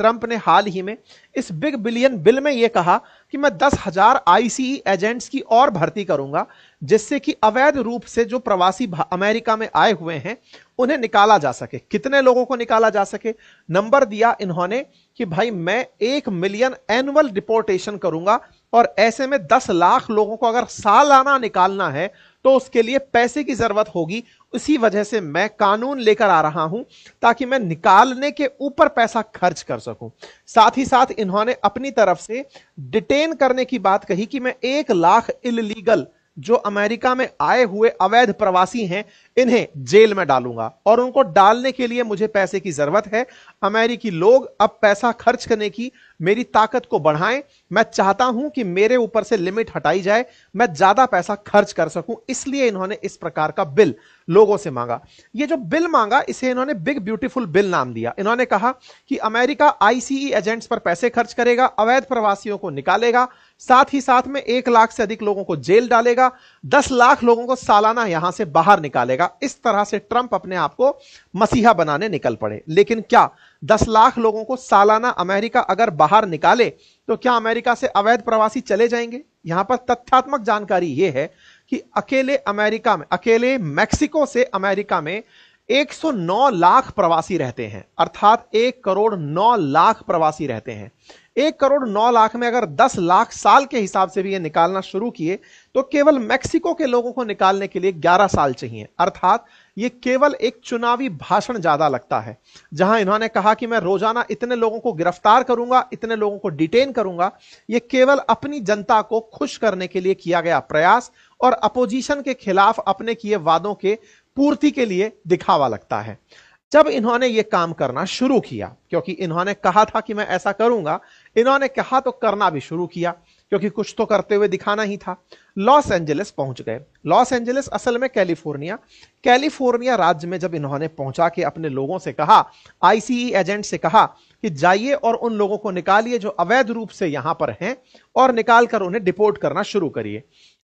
Trump ने हाल ही में इस बिग बिलियन बिल में यह कहा कि मैं 10,000 आईसीई एजेंट्स की और भर्ती करूंगा, जिससे कि अवैध रूप से जो प्रवासी अमेरिका में आए हुए हैं उन्हें निकाला जा सके। कितने लोगों को निकाला जा सके? नंबर दिया इन्होंने कि भाई मैं 1 मिलियन एनुअल डिपोर्टेशन करूंगा, और ऐसे में 10 लाख लोगों को अगर सालाना निकालना है तो उसके लिए पैसे की जरूरत होगी। इसी वजह से मैं कानून लेकर आ रहा हूं ताकि मैं निकालने के ऊपर पैसा खर्च कर सकूं। साथ ही साथ इन्होंने अपनी तरफ से डिटेन करने की बात कही कि मैं 1 लाख इल्लीगल जो अमेरिका में आए हुए अवैध प्रवासी हैं इन्हें जेल में डालूंगा, और उनको डालने के लिए मुझे पैसे की जरूरत है। अमेरिकी लोग अब पैसा खर्च करने की मेरी ताकत को बढ़ाएं। मैं चाहता हूं कि मेरे ऊपर से लिमिट हटाई जाए, मैं ज्यादा पैसा खर्च कर सकूं। इसलिए इन्होंने इस प्रकार का बिल लोगों से मांगा। ये जो बिल मांगा इसे इन्होंने बिग ब्यूटीफुल बिल नाम दिया। इन्होंने कहा कि अमेरिका आईसीई एजेंट्स पर पैसे खर्च करेगा, अवैध प्रवासियों को निकालेगा, साथ ही साथ में 1 लाख से अधिक लोगों को जेल डालेगा, 10 लाख लोगों को सालाना यहां से बाहर निकालेगा। इस तरह से ट्रंप अपने आप को मसीहा बनाने निकल पड़े। लेकिन क्या 10 लाख लोगों को सालाना अमेरिका अगर बाहर निकाले तो क्या अमेरिका से अवैध प्रवासी चले जाएंगे? यहां पर तथ्यात्मक जानकारी यह है कि अकेले मैक्सिको से अमेरिका में 109 लाख प्रवासी रहते हैं, अर्थात 1 करोड़ 9 लाख प्रवासी रहते हैं। 1 करोड़ 9 लाख में अगर 10 लाख साल के हिसाब से भी ये निकालना शुरू किए तो केवल मैक्सिको के लोगों को निकालने के लिए 11 साल चाहिए। अर्थात ये केवल एक चुनावी भाषण ज्यादा लगता है, जहां इन्होंने कहा कि मैं रोजाना इतने लोगों को गिरफ्तार करूंगा, इतने लोगों को डिटेन करूंगा। ये केवल अपनी जनता को खुश करने के लिए किया गया प्रयास और अपोजिशन के खिलाफ अपने किए वादों के पूर्ति के लिए दिखावा लगता है। जब इन्होंने यह काम करना शुरू किया, क्योंकि इन्होंने कहा था कि मैं ऐसा करूंगा, इन्होंने कहा तो करना भी शुरू किया, क्योंकि कुछ तो करते हुए दिखाना ही था। लॉस एंजलिस पहुंच गए। लॉस एंजलिस असल में कैलिफोर्निया राज्य में जब इन्होंने पहुंचा के अपने लोगों से कहा, आईसीई एजेंट से कहा कि जाइए और उन लोगों को निकालिए जो अवैध रूप से यहां पर हैं, और निकालकर उन्हें डिपोर्ट करना शुरू करिए।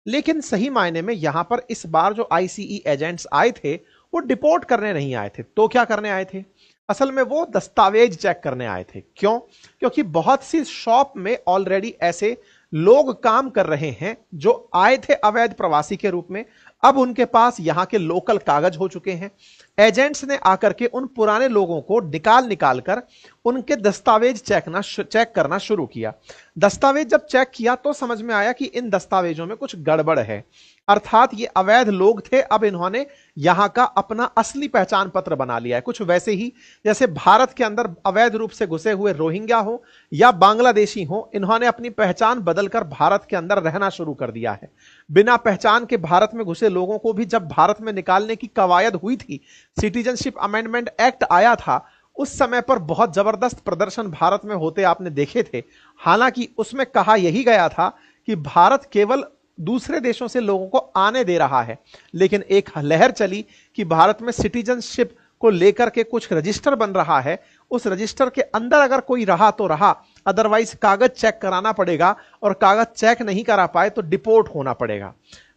लेकिन सही मायने में यहां पर इस बार जो आईसीई एजेंट्स आए थे वो डिपोर्ट करने नहीं आए थे। तो क्या करने आए थे? असल में वो दस्तावेज चेक करने आए थे। क्यों? क्योंकि बहुत सी शॉप में ऑलरेडी ऐसे लोग काम कर रहे हैं जो आए थे अवैध प्रवासी के रूप में, अब उनके पास यहां के लोकल कागज हो चुके हैं। एजेंट्स ने आकर के उन पुराने लोगों को निकाल कर उनके दस्तावेज चेक करना शुरू किया। दस्तावेज जब चेक किया तो समझ में आया कि इन दस्तावेजों में कुछ गड़बड़ है, अर्थात ये अवैध लोग थे। अब इन्होंने यहां का अपना असली पहचान पत्र बना लिया है, कुछ वैसे ही जैसे भारत के अंदर अवैध रूप से घुसे हुए रोहिंग्या हो या बांग्लादेशी हो, इन्होंने अपनी पहचान बदलकर भारत के अंदर रहना शुरू कर दिया है। बिना पहचान के भारत में घुसे लोगों को भी जब भारत में निकालने की कवायद हुई थी, सिटीजनशिप अमेंडमेंट एक्ट आया था, उस समय पर बहुत जबरदस्त प्रदर्शन भारत में होते आपने देखे थे। हालांकि उसमें कहा यही गया था कि भारत केवल दूसरे देशों से लोगों को आने दे रहा है, लेकिन एक लहर चली कि भारत में सिटीजनशिप को लेकर के कुछ रजिस्टर बन रहा है, उस रजिस्टर के अंदर अगर कोई रहा तो रहा, अदरवाइज कागज चेक कराना पड़ेगा, और कागज चेक नहीं करा पाए तो डिपोर्ट होना पड़ेगा।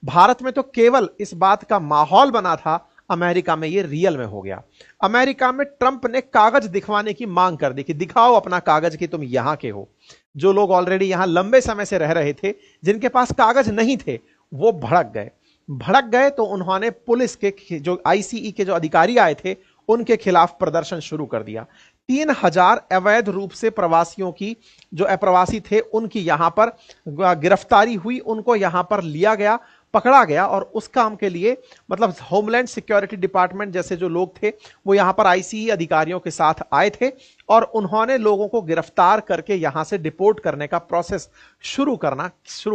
भारत में तो केवल इस बात का माहौल बना था, अमेरिका में ये रियल में हो गया। अमेरिका में ट्रंप ने कागज दिखवाने की मांग कर दी कि दिखाओ अपना कागज कि तुम यहां के हो। जो लोग ऑलरेडी यहां लंबे समय से रह रहे थे, जिनके पास कागज नहीं थे, वो भड़क गए तो उन्होंने पुलिस के जो आईसीई के जो अधिकारी आए थे उनके खिलाफ प्रदर्शन शुरू कर दिया। 3000 अवैध रूप से प्रवासियों की जो अप्रवासी थे उनकी यहां पर गिरफ्तारी हुई, उनको यहां पर लिया गया, पकड़ा गया, और उस काम के लिए मतलब होमलैंड सिक्योरिटी डिपार्टमेंट जैसे जो लोग थे वो यहां पर आईसीई अधिकारियों के साथ आए थे, और उन्होंने लोगों को गिरफ्तार करके यहां से डिपोर्ट करने का प्रोसेस शुरू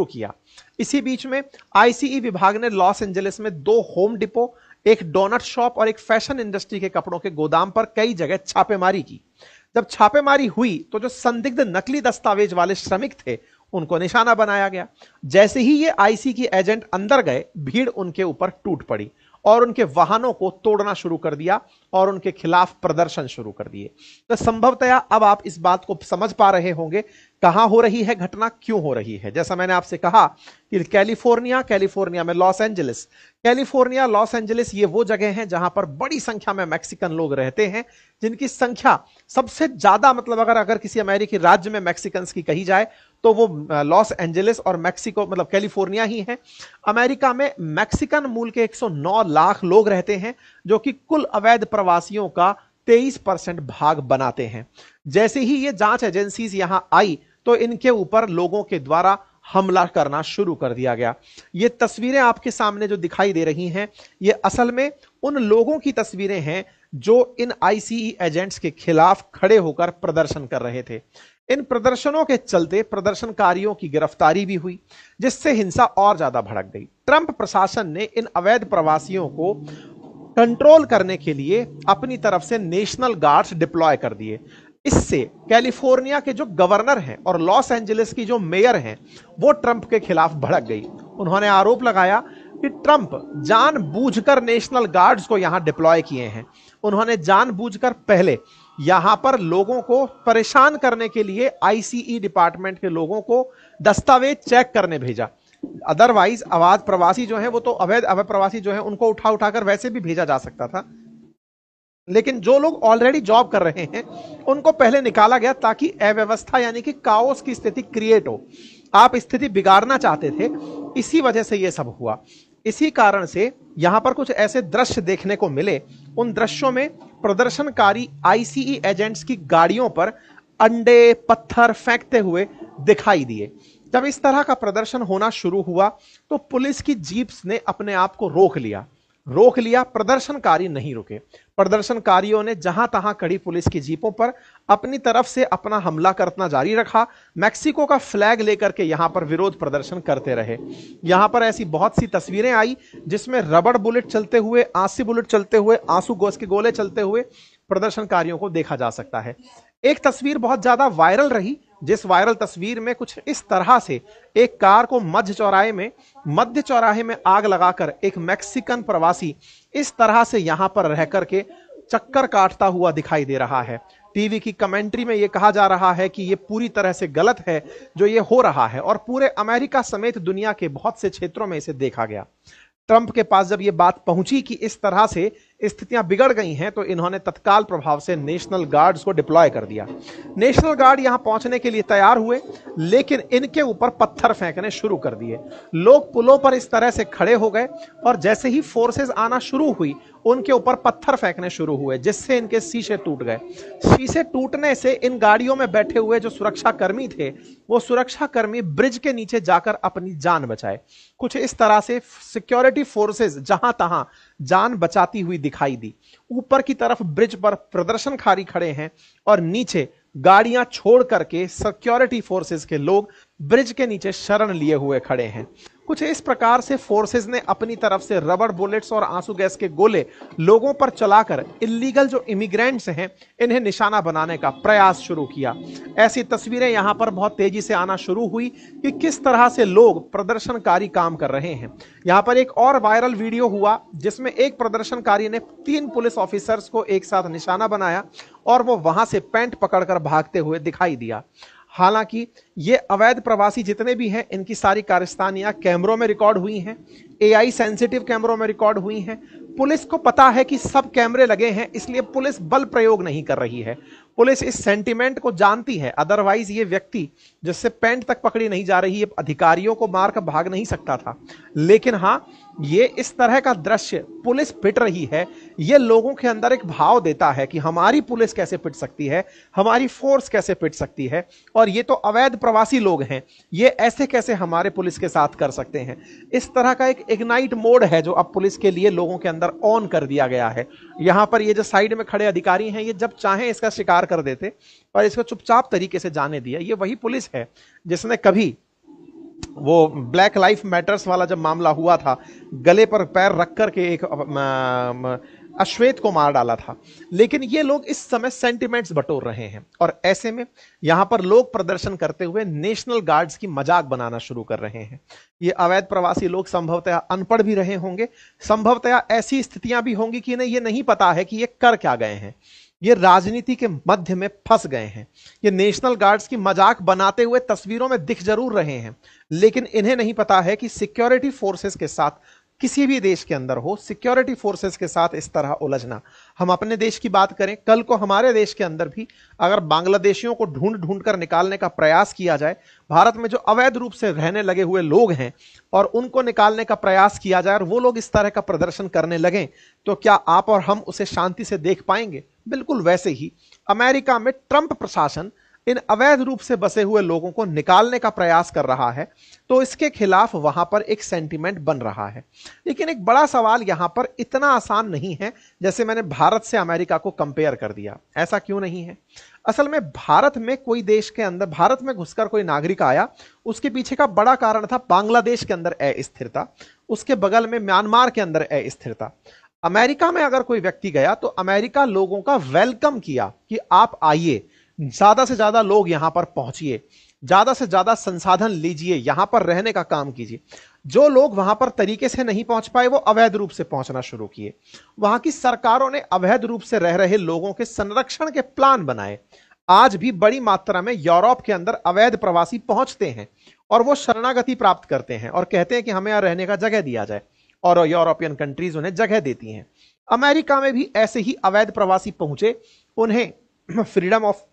किया। इसी बीच में आईसीई विभाग ने लॉस एंजलिस में 2 होम डिपो, एक डोनट शॉप और एक फैशन इंडस्ट्री के कपड़ों के गोदाम पर कई जगह छापेमारी की। जब छापेमारी हुई तो जो संदिग्ध नकली दस्तावेज वाले श्रमिक थे उनको निशाना बनाया गया। जैसे ही ये आईसी की एजेंट अंदर गए, भीड़ उनके ऊपर टूट पड़ी और उनके वाहनों को तोड़ना शुरू कर दिया और उनके खिलाफ प्रदर्शन शुरू कर दिए। तो संभवतया अब आप इस बात को समझ पा रहे होंगे कहां हो रही है घटना, क्यों हो रही है। जैसा मैंने आपसे कहा कि कैलिफोर्निया में Los Angeles, California Los Angeles ये वो जगह हैं जहां पर बड़ी संख्या में मैक्सिकन लोग रहते हैं, जिनकी संख्या सबसे ज्यादा, मतलब अगर किसी अमेरिकी राज्य में मैक्सिकन्स की कही जाए तो वो लॉस एंजलिस और मैक्सिको मतलब कैलिफोर्निया ही है। अमेरिका में मैक्सिकन मूल के 109 लाख लोग रहते हैं, जो कि कुल अवैध प्रवासियों का 23% भाग बनाते हैं। जैसे ही ये जांच एजेंसीज यहां आई तो इनके ऊपर लोगों के द्वारा हमला करना शुरू कर दिया गया। ये तस्वीरें आपके सामने जो दिखाई दे रही हैं, ये असल में उन लोगों की तस्वीरें हैं जो इन आईसीई एजेंट्स के खिलाफ खड़े होकर प्रदर्शन कर रहे थे। इन प्रदर्शनों के चलते प्रदर्शनकारियों की गिरफ्तारी भी हुई, जिससे हिंसा और ज्यादा भड़क गई। ट्रंप प्रशासन ने इन अवैध प्रवासियों को कंट्रोल करने के लिए अपनी तरफ से नेशनल गार्ड्स डिप्लॉय कर दिए। इससे कैलिफोर्निया के जो गवर्नर हैं और लॉस एंजलिस की जो मेयर हैं, वो ट्रंप के खिलाफ भड़क गई। उन्होंने आरोप लगाया कि ट्रंप जानबूझकर नेशनल गार्ड्स को यहां डिप्लॉय किए हैं। उन्होंने जानबूझकर पहले यहां पर लोगों को परेशान करने के लिए आईसीई डिपार्टमेंट के लोगों को दस्तावेज चेक करने भेजा। अदरवाइज अवैध प्रवासी जो है वो तो अवैध प्रवासी जो है उनको उठा उठाकर वैसे भी भेजा जा सकता था, लेकिन जो लोग ऑलरेडी जॉब कर रहे हैं उनको पहले निकाला गया ताकि अव्यवस्था यानी कि काओस की स्थिति क्रिएट हो। आप स्थिति बिगाड़ना चाहते थे, इसी वजह से यह सब हुआ। इसी कारण से यहां पर कुछ ऐसे दृश्य देखने को मिले। उन दृश्यों में प्रदर्शनकारी आईसीई एजेंट्स की गाड़ियों पर अंडे पत्थर फेंकते हुए दिखाई दिए। जब इस तरह का प्रदर्शन होना शुरू हुआ तो पुलिस की जीप्स ने अपने आप को रोक लिया। प्रदर्शनकारी नहीं रुके। प्रदर्शनकारियों ने जहां तहां खड़ी पुलिस की जीपों पर अपनी तरफ से अपना हमला करना जारी रखा। मैक्सिको का फ्लैग लेकर के यहां पर विरोध प्रदर्शन करते रहे। यहां पर ऐसी बहुत सी तस्वीरें आई जिसमें रबड़ बुलेट चलते हुए, आंसी बुलेट चलते हुए, आंसू गैस के गोले चलते हुए प्रदर्शनकारियों को देखा जा सकता है। एक तस्वीर बहुत ज्यादा वायरल रही, जिस वायरल तस्वीर में कुछ इस तरह से एक कार को मध्य चौराहे में आग लगाकर एक मैक्सिकन प्रवासी इस तरह से यहां पर रह करके चक्कर काटता हुआ दिखाई दे रहा है। टीवी की कमेंट्री में यह कहा जा रहा है कि यह पूरी तरह से गलत है जो ये हो रहा है, और पूरे अमेरिका समेत दुनिया के बहुत से क्षेत्रों में इसे देखा गया। ट्रंप के पास जब यह बात पहुंची कि इस तरह से स्थितियां बिगड़ गई हैं, तो इन्होंने तत्काल प्रभाव से नेशनल गार्ड्स को डिप्लॉय कर दिया। नेशनल गार्ड यहां पहुंचने के लिए तैयार हुए, लेकिन इनके ऊपर पत्थर फेंकने शुरू कर दिए। लोग पुलों पर इस तरह से खड़े हो गए और जैसे ही फोर्सेस आना शुरू हुई उनके ऊपर पत्थर फेंकने शुरू हुए, जिससे इनके शीशे टूट गए। शीशे टूटने से इन गाड़ियों में बैठे हुए जो सुरक्षा कर्मी थे, वो सुरक्षा कर्मी ब्रिज के नीचे जाकर अपनी जान बचाए। कुछ इस तरह से सिक्योरिटी फोर्सेस जहां तहां जान बचाती हुई दिखाई दी। ऊपर की तरफ ब्रिज पर प्रदर्शनकारी खड़े हैं और नीचे गाड़ियां छोड़ करके सिक्योरिटी फोर्सेस के लोग ब्रिज के नीचे शरण लिए हुए खड़े हैं। कुछ इस प्रकार से फोर्सेस ने अपनी तरफ से रबड़ बुलेट्स और आंसू गैस के गोले लोगों पर चलाकर इल्लीगल जो इमिग्रेंट्स हैं इन्हें निशाना बनाने का प्रयास शुरू किया। ऐसी तस्वीरें यहां पर बहुत तेजी से आना शुरू हुई कि किस तरह से लोग प्रदर्शनकारी काम कर रहे हैं। यहां पर एक और वायरल वीडियो हुआ जिसमें एक प्रदर्शनकारी ने 3 पुलिस ऑफिसर्स को एक साथ निशाना बनाया और वो वहां से पैंट पकड़कर भागते हुए दिखाई दिया। हालांकि ये अवैध प्रवासी जितने भी हैं, इनकी सारी कारस्तानियां कैमरों में रिकॉर्ड हुई हैं, एआई सेंसिटिव कैमरों में रिकॉर्ड हुई हैं। पुलिस को पता है कि सब कैमरे लगे हैं, इसलिए पुलिस बल प्रयोग नहीं कर रही है। पुलिस इस सेंटिमेंट को जानती है, अदरवाइज ये व्यक्ति जिससे पैंट तक पकड़ी नहीं जा रही है अधिकारियों को मारकर भाग नहीं सकता था। लेकिन हां, ये इस तरह का दृश्य पुलिस पिट रही है, ये लोगों के अंदर एक भाव देता है कि हमारी पुलिस कैसे पिट सकती है, हमारी फोर्स कैसे पिट सकती है, और ये तो अवैध प्रवासी लोग हैं, ये ऐसे कैसे हमारे पुलिस के साथ कर सकते हैं। इस तरह का एक इग्नाइट मोड है जो अब पुलिस के लिए लोगों के अंदर ऑन कर दिया गया है। यहां पर ये जो साइड में खड़े अधिकारी हैं, ये जब चाहें इसका शिकार कर देते और इसको चुपचाप तरीके से जाने दिया। ये वही पुलिस है जिसने कभी वो ब्लैक लाइफ मैटर्स वाला जब मामला हुआ था, गले पर पैर रख करके एक अश्वेत को मार डाला था। लेकिन ये लोग इस समय सेंटिमेंट्स बटोर रहे हैं और ऐसे में यहां पर लोग प्रदर्शन करते हुए नेशनल गार्ड्स की मजाक बनाना शुरू कर रहे हैं। ये अवैध प्रवासी लोग संभवतः अनपढ़ भी रहे होंगे, संभवतः ऐसी स्थितियां भी होंगी कि इन्हें ये नहीं पता है कि ये कर क्या गए हैं। ये राजनीति के मध्य में फंस गए हैं। ये नेशनल गार्ड्स की मजाक बनाते हुए तस्वीरों में दिख जरूर रहे हैं, लेकिन इन्हें नहीं पता है कि सिक्योरिटी फोर्सेस के साथ, किसी भी देश के अंदर हो, सिक्योरिटी फोर्सेस के साथ इस तरह उलझना। हम अपने देश की बात करें, कल को हमारे देश के अंदर भी अगर बांग्लादेशियों को ढूंढ ढूंढ कर निकालने का प्रयास किया जाए, भारत में जो अवैध रूप से रहने लगे हुए लोग हैं और उनको निकालने का प्रयास किया जाए और वो लोग इस तरह का प्रदर्शन करने लगें, तो क्या आप और हम उसे शांति से देख पाएंगे? बिल्कुल वैसे ही अमेरिका में ट्रंप प्रशासन इन अवैध रूप से बसे हुए लोगों को निकालने का प्रयास कर रहा है, तो इसके खिलाफ वहां पर एक सेंटीमेंट बन रहा है। लेकिन एक बड़ा सवाल यहां पर इतना आसान नहीं है जैसे मैंने भारत से अमेरिका को कंपेयर कर दिया। ऐसा क्यों नहीं है? असल में भारत में कोई देश के अंदर, भारत में घुसकर कोई नागरिक आया, उसके पीछे का बड़ा कारण था बांग्लादेश के अंदर अस्थिरता, उसके बगल में म्यांमार के अंदर अस्थिरता। अमेरिका में अगर कोई व्यक्ति गया तो अमेरिका लोगों का वेलकम किया कि आप आइए, ज्यादा से ज्यादा लोग यहां पर पहुंचिए, ज्यादा से ज्यादा संसाधन लीजिए, यहां पर रहने का काम कीजिए। जो लोग वहां पर तरीके से नहीं पहुंच पाए वो अवैध रूप से पहुंचना शुरू किए। वहां की सरकारों ने अवैध रूप से रह रहे लोगों के संरक्षण के प्लान बनाए। आज भी बड़ी मात्रा में यूरोप के अंदर अवैध प्रवासी पहुंचते हैं और वो शरणागति प्राप्त करते हैं और कहते हैं कि हमें यहां रहने का जगह दिया जाए, और यूरोपियन कंट्रीज उन्हें जगह देती हैं। अमेरिका में भी ऐसे ही अवैध प्रवासी पहुंचे, उन्हें फ्रीडम ऑफ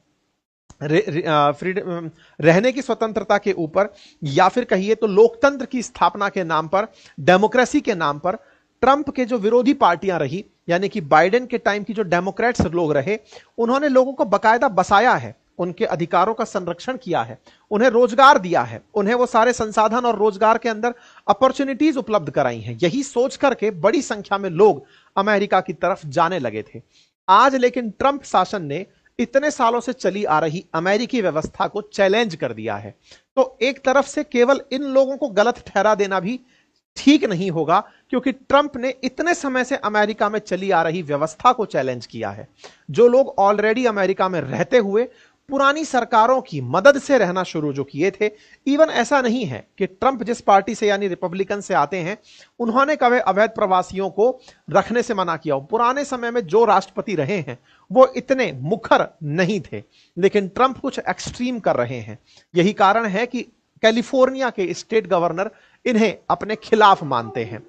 फ्रीडम, रहने की स्वतंत्रता के ऊपर, या फिर कहिए तो लोकतंत्र की स्थापना के नाम पर, डेमोक्रेसी के नाम पर, ट्रंप के जो विरोधी पार्टियां रही, यानी कि बाइडेन के टाइम की जो डेमोक्रेट्स लोग रहे, उन्होंने लोगों को बकायदा बसाया है, उनके अधिकारों का संरक्षण किया है, उन्हें रोजगार दिया है, उन्हें वो सारे संसाधन और रोजगार के अंदर अपॉर्चुनिटीज उपलब्ध कराई हैं। यही सोच करके बड़ी संख्या में लोग अमेरिका की तरफ जाने लगे थे। आज लेकिन ट्रंप शासन ने इतने सालों से चली आ रही अमेरिकी व्यवस्था को चैलेंज कर दिया है। तो एक तरफ से केवल इन लोगों को गलत ठहरा देना भी ठीक नहीं होगा, क्योंकि ट्रंप ने इतने समय से अमेरिका में चली आ रही व्यवस्था को चैलेंज किया है। जो लोग ऑलरेडी अमेरिका में रहते हुए पुरानी सरकारों की मदद से रहना शुरू जो किए थे, इवन ऐसा नहीं है कि ट्रंप जिस पार्टी से यानी रिपब्लिकन से आते हैं उन्होंने कभी अवैध प्रवासियों को रखने से मना किया हो। पुराने समय में जो राष्ट्रपति रहे हैं वो इतने मुखर नहीं थे, लेकिन ट्रंप कुछ एक्सट्रीम कर रहे हैं। यही कारण है कि कैलिफोर्निया के स्टेट गवर्नर इन्हें अपने खिलाफ मानते हैं।